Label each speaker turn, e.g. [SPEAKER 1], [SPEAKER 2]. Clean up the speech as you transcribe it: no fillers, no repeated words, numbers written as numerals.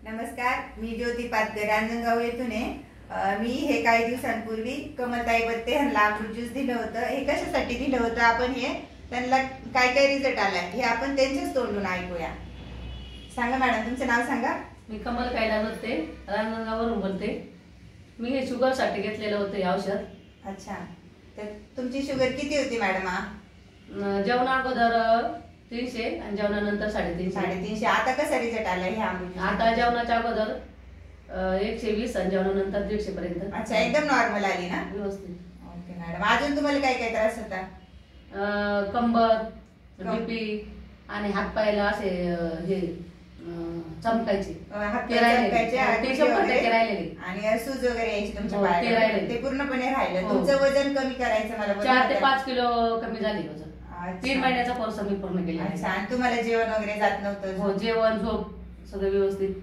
[SPEAKER 1] नमस्कार, मी ज्योती पातकर रांजणगाव येथून आहे। मी हे काही दिवसांपूर्वी कमलताई बत्ते यांना अमृत ज्यूस दिलं होतं। हे कशासाठी दिलं होतं आपण हे त्यांना काय काय रिझल्ट आलाय हे आपण त्यांच्याच तोंडून ऐकूया। सांगा मॅडम, तुमचं नाव सांगा।
[SPEAKER 2] मी कमल कैलास बत्ते रांजणगाववरून बोलते। मी हे शुगर साठी घेतलेलं होतं हे औषध।
[SPEAKER 1] अच्छा, तर तुमची शुगर किती होती मॅडम?
[SPEAKER 2] जेवणा अगोदर 300 आणि जेवणानंतर 350।
[SPEAKER 1] 350। आता कसा रिझल्ट आलाय हे अमृत?
[SPEAKER 2] आता जेवणाच्या अगोदर 120 आणि जेवणानंतर 150 पर्यंत।
[SPEAKER 1] अच्छा, एकदम नॉर्मल आली ना?
[SPEAKER 2] व्यवस्थित।
[SPEAKER 1] ओके मॅडम, अजून तुम्हाला काय काय त्रास होता?
[SPEAKER 2] कंबर, बीपी आणि हात पायाला असे हे चमकायचे,
[SPEAKER 1] आणि सूज वगैरे यायची तुमच्या पायाला, ते पूर्णपणे राहिलं। तुमचं वजन कमी करायचं मला
[SPEAKER 2] 4 ते 5 किलो कमी झाली वजन। 3 महिन्याचा कोर्स मी पूर्ण केला।
[SPEAKER 1] अच्छा, आणि तुम्हाला जेवण वगैरे जात नव्हतं?
[SPEAKER 2] हो, जेवण झोप सगळं व्यवस्थित।